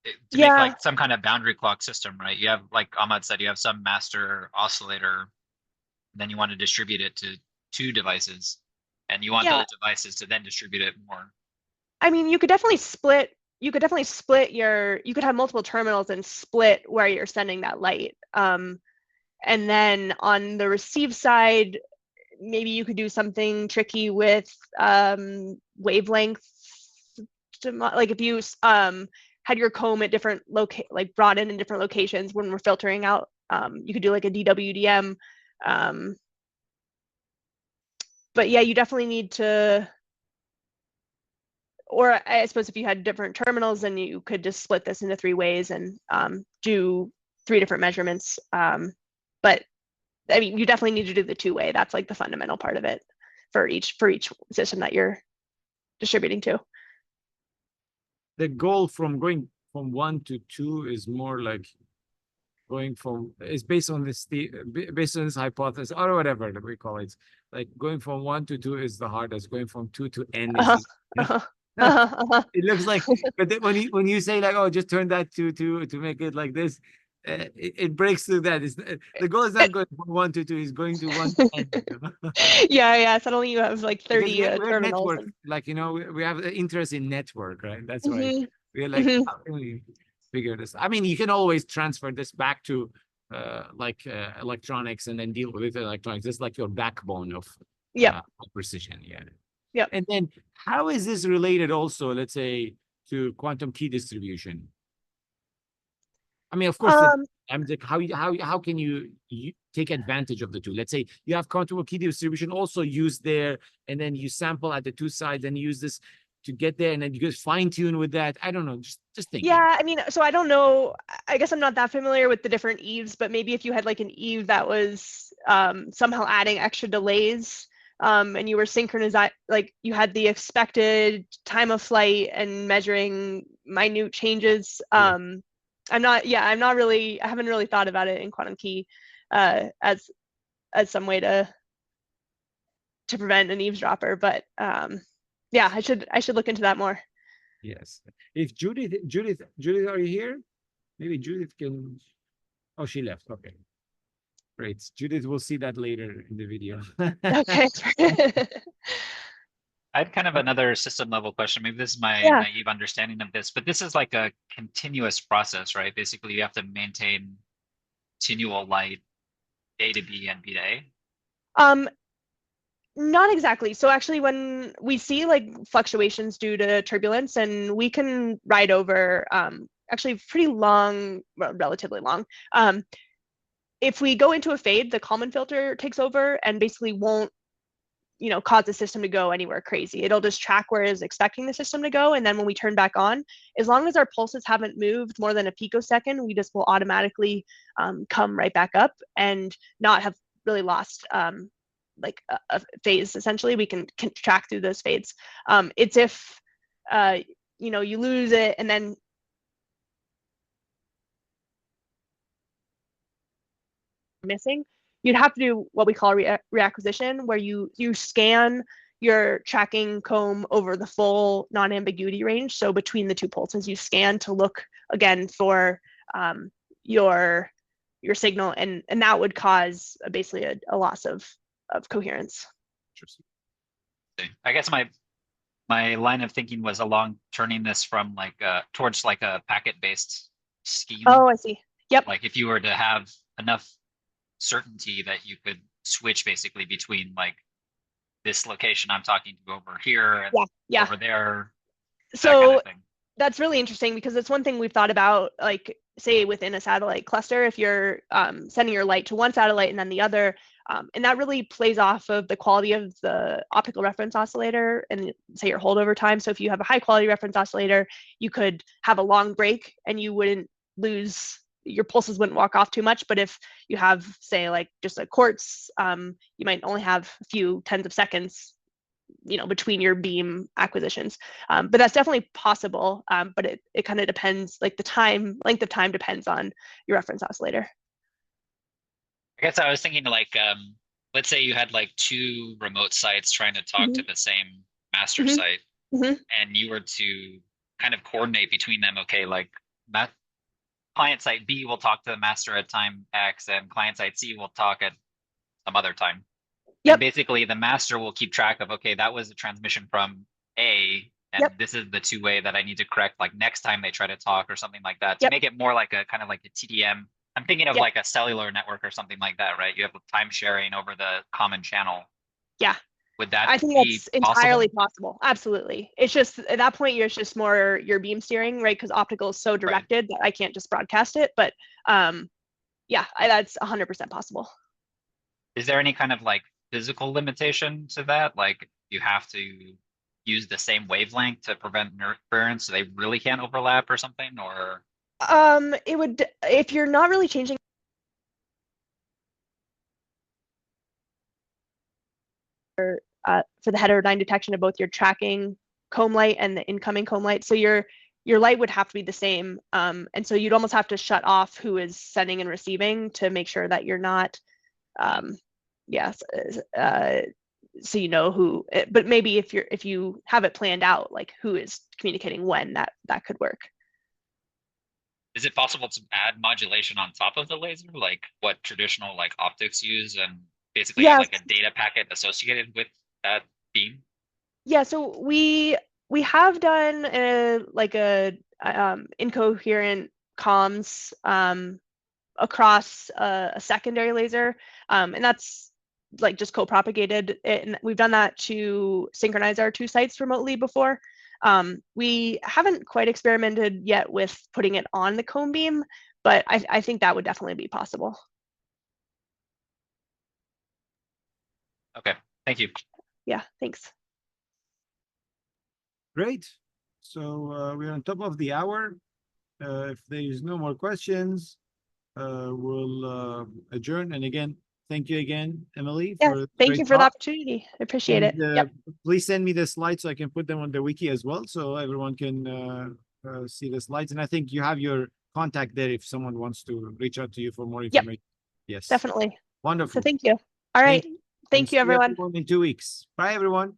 to make like some kind of boundary clock system, right? You have, like Ahmad said, you have some master oscillator, then you want to distribute it to 2 devices, and you want those devices to then distribute it more. I mean, you could definitely split you could have multiple terminals and split where you're sending that light. And then on the receive side, maybe you could do something tricky with wavelengths. Like if you had your comb at different like brought in different locations when we're filtering out, you could do like a DWDM. But yeah, you definitely need to, or I suppose if you had different terminals, then you could just split this into 3 ways and do 3 different measurements. But I mean, you definitely need to do the 2-way. That's like the fundamental part of it for each system that you're distributing to. The goal from going from 1 to 2 is more like going from, is based on this hypothesis or whatever that we call it. Like going from 1 to 2 is the hardest. Going from 2 to n is it looks like, but then when you say like, oh, just turn that to make it like this, it breaks through that. The goal is not going from 1 to 2; is going to 1 to n. Yeah. Suddenly you have like 30 terminals. Network, like we have interest in network, right? That's why we're like, how can we figure this? I mean, you can always transfer this back to electronics and then deal with electronics. It's like your backbone of precision. Yeah. And then how is this related also, let's say, to quantum key distribution? I mean, of course, I'm like, how can you take advantage of the two? Let's say you have countable key distribution also used there, and then you sample at the two sides and use this to get there, and then you just fine tune with that. I don't know, just thinking. Yeah, I mean, so I don't know. I guess I'm not that familiar with the different eaves, but maybe if you had like an eave that was somehow adding extra delays, and you were synchronizing, like you had the expected time of flight and measuring minute changes. I haven't really thought about it in quantum key as some way to prevent an eavesdropper, but yeah, I should look into that more. Yes. If Judith, are you here? Maybe Judith can. Oh, she left. Okay. Great. Judith will see that later in the video. Okay. I had kind of another system level question. Maybe this is my Yeah. naive understanding of this, but this is like a continuous process, right? Basically, you have to maintain continual light A to B and B to A. Not exactly. So actually, when we see like fluctuations due to turbulence, and we can ride over actually pretty long, well, relatively long. If we go into a fade, the Kalman filter takes over and basically won't, cause the system to go anywhere crazy. It'll just track where it is expecting the system to go. And then when we turn back on, as long as our pulses haven't moved more than a picosecond, we just will automatically come right back up and not have really lost like a phase. Essentially, we can track through those fades. It's if you lose it and then missing, you'd have to do what we call reacquisition, where you scan your tracking comb over the full non-ambiguity range. So between the two pulses, you scan to look again for your signal, and that would cause basically a loss of coherence. Interesting. I guess my line of thinking was along turning this from like towards like a packet-based scheme. Oh, I see. Yep. Like if you were to have enough certainty that you could switch basically between like this location I'm talking to over here and over there. So that kind of thing. That's really interesting, because it's one thing we've thought about, like say within a satellite cluster, if you're sending your light to one satellite and then the other, and that really plays off of the quality of the optical reference oscillator and say your holdover time. So if you have a high quality reference oscillator, you could have a long break and you wouldn't lose, your pulses wouldn't walk off too much. But if you have, say, like just a quartz, you might only have a few tens of seconds, between your beam acquisitions. But that's definitely possible. But it kind of depends, like the length of time depends on your reference oscillator. I guess I was thinking like, let's say you had like two remote sites trying to talk to the same master site, and you were to kind of coordinate between them. Okay, like that client site B will talk to the master at time X, and client site C will talk at some other time. Yep. And basically, the master will keep track of, okay, that was a transmission from A, and this is the two-way that I need to correct, like next time they try to talk or something like that, to make it more like a kind of like a TDM. I'm thinking of like a cellular network or something like that, right? You have time sharing over the common channel. Yeah. Would that I think that's entirely possible. Absolutely. It's just at that point, it's just more your beam steering, right? Because optical is so directed that I can't just broadcast it. But yeah, that's 100% possible. Is there any kind of like physical limitation to that? Like you have to use the same wavelength to prevent interference, so they really can't overlap or something? Or it would, if you're not really changing for the heterodyne detection of both your tracking comb light and the incoming comb light. So your light would have to be the same. And so you'd almost have to shut off who is sending and receiving to make sure that you're not, so who, but maybe if you have it planned out, like who is communicating when, that could work. Is it possible to add modulation on top of the laser, like what traditional like optics use, and basically have like a data packet associated with that beam? Yeah, so we have done incoherent comms across a secondary laser, and that's like just co-propagated, and we've done that to synchronize our two sites remotely before. We haven't quite experimented yet with putting it on the comb beam, but I think that would definitely be possible. Okay, thank you. Yeah, thanks. Great. So we're on top of the hour. If there is no more questions, we'll adjourn. And again, thank you again, Emily. Yeah, For thank great you for the talk. opportunity. I appreciate it. And, Yep. Please send me the slides so I can put them on the wiki as well, so everyone can see the slides. And I think you have your contact there if someone wants to reach out to you for more information. Yes, Definitely. wonderful. So thank you. All right. And Thank you, see everyone. in 2 weeks. Bye, everyone.